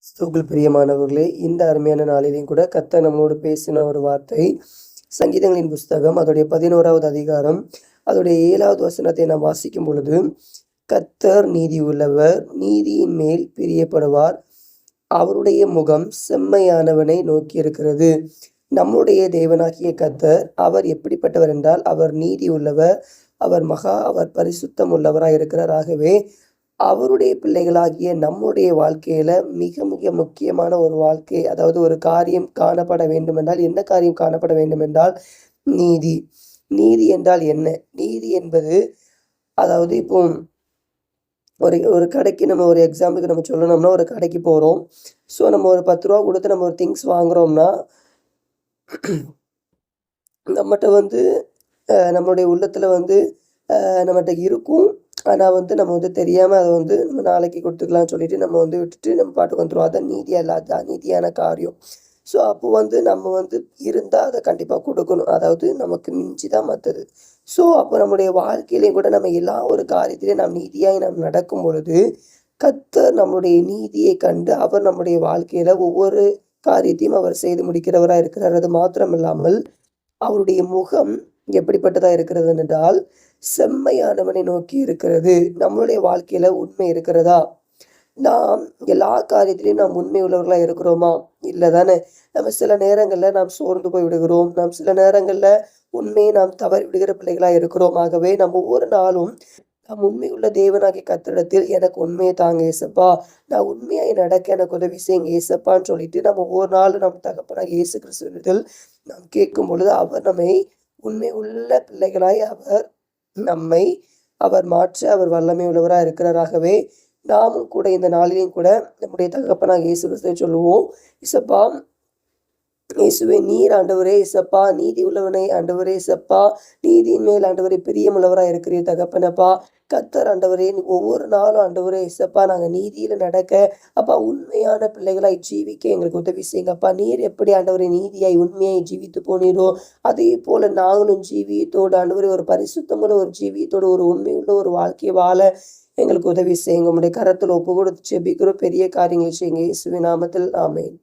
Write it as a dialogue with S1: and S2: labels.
S1: கிறிஸ்துவுக்குள் பிரியமானவர்களே, இந்த அருமையான நாளிலேயும் கூட கர்த்தர் நம்மளோடு பேசின ஒரு வார்த்தை, சங்கீதங்களின் புஸ்தகம் அதோடைய 11வது அதிகாரம் அதோடைய 7வது வசனத்தை நாம் வாசிக்கும் பொழுது, கர்த்தர் நீதி உள்ளவர், நீதியின் மேல் பிரியப்படுவார், அவருடைய முகம் செம்மையானவனை நோக்கியிருக்கிறது. நம்முடைய தேவனாகிய கர்த்தர் அவர் எப்படிப்பட்டவர் என்றால், அவர் நீதி உள்ளவர், அவர் பரிசுத்தம் உள்ளவராய் இருக்கிறார். ஆகவே அவருடைய பிள்ளைகளாகிய நம்முடைய வாழ்க்கையில மிக மிக முக்கியமான ஒரு வாழ்க்கை, அதாவது ஒரு காரியம் காணப்பட வேண்டுமென்றால், என்ன காரியம் காணப்பட வேண்டுமென்றால் நீதி. நீதி என்றால் என்ன? நீதி என்பது, அதாவது இப்போ ஒரு ஒரு கடைக்கு நம்ம ஒரு எக்ஸாம்பிளுக்கு நம்ம சொல்லணும்னா, ஒரு கடைக்கு போறோம். ஸோ நம்ம ஒரு 10 ரூபா குடுத்து நம்ம ஒரு திங்ஸ் வாங்குறோம்னா, நம்மட்ட வந்து நம்மளுடைய உள்ளத்துல வந்து நம்மட்ட இருக்கும். ஆனா நம்ம தெரியாம அத நம்ம நாளைக்கு குடுத்துக்கலாம்னு சொல்லிட்டு நம்ம விட்டுட்டு நம்ம பாட்டுக்கு வந்துருவோம். அதான் நீதி அல்ல. அது அநீதியான காரியம். ஸோ அப்போ நம்ம இருந்தா அத கண்டிப்பா குடுக்கணும். அதாவது நமக்கு மிஞ்சி தான் மத்தது. ஸோ அப்போ நம்முடைய வாழ்க்கையிலயும் கூட நம்ம எல்லா ஒரு காரியத்திலயும் நாம் நீதியாய் நாம் நடக்கும் பொழுது, கர்த்தர் நம்முடைய நீதியை கண்டு அவர் நம்முடைய வாழ்க்கையில ஒவ்வொரு காரியத்தையும் அவர் செய்து முடிக்கிறவரா இருக்கிறார். அது மாத்திரமில்லாமல் அவருடைய முகம் எப்படிப்பட்டதா இருக்கிறது என்றால், செம்மையானவனை நோக்கி இருக்கிறது. நம்மளுடைய வாழ்க்கையில உண்மை இருக்கிறதா? நாம் எல்லா காரியத்திலயும் நாம் உண்மை உள்ளவர்களா இருக்கிறோமா? இல்ல தானே. நம்ம சில நேரங்கள்ல நாம் சோர்ந்து போய் விடுகிறோம். நாம் சில நேரங்கள்ல உண்மையை நாம் தவறி விடுகிற பிள்ளைகளா இருக்கிறோம். ஆகவே நம்ம ஒவ்வொரு நாளும் நாம் உண்மையுள்ள தேவனாகிய கர்த்தரிடத்தில் எனக்கு உண்மையை தாங்க ஏசப்பா, நான் உண்மையாய் நடக்க எனக்கு உதவி செய்யுங்க ஏசப்பான்னு சொல்லிட்டு நம்ம ஒவ்வொரு நாளும் நம் தகப்பனாகிய இயேசு கிறிஸ்துவினிடத்தில் நாம் கேட்கும் பொழுது, அவர் நம்மை உண்மை உள்ள பிள்ளைகளாய் நம்மை அவர் மாற்ற அவர் வல்லமை உள்ளவராய் இருக்கிறார். ஆகவே நாமும் கூட இந்த நாளிலேயும் கூட நம்முடைய தகப்பனாகிய இயேசு கிறிஸ்துவை சொல்லுவோம், இசப்பா இயேசுவே நீர் ஆண்டவரே இசப்பா, நீதி உள்ளவனே ஆண்டவரே இசப்பா, நீதியின் மேல் ஆண்டவரே பிரியமுள்ளவராய் இருக்கிறீர் தகப்பனப்பா. கர்த்தர் ஆண்டவரே ஒவ்வொரு நாளும் ஆண்டவரே இசப்பா நாங்க நீதியில நடக்க அப்பா உண்மையான பிள்ளைகளாய் ஜீவிக்க எங்களுக்கு உதவி செய்யுங்கப்பா. நீர் எப்படி ஆண்டவரே நீதியாய் உண்மையாய் ஜீவித்து போனீரோ, அதே போல நாங்களும் ஜீவியத்தோடு ஆண்டவரே ஒரு பரிசுத்தமுள்ள ஒரு ஜீவியத்தோடு ஒரு உண்மையுள்ள ஒரு வாழ்க்கையை வாழ எங்களுக்கு உதவி செய்யுங்க. உங்களுடைய கரத்தில் ஒப்பு கொடுத்து ஜெபிக்கிறோம். பெரிய காரியங்களை செய்யுங்க இயேசுவின் நாமத்தில். ஆமென்.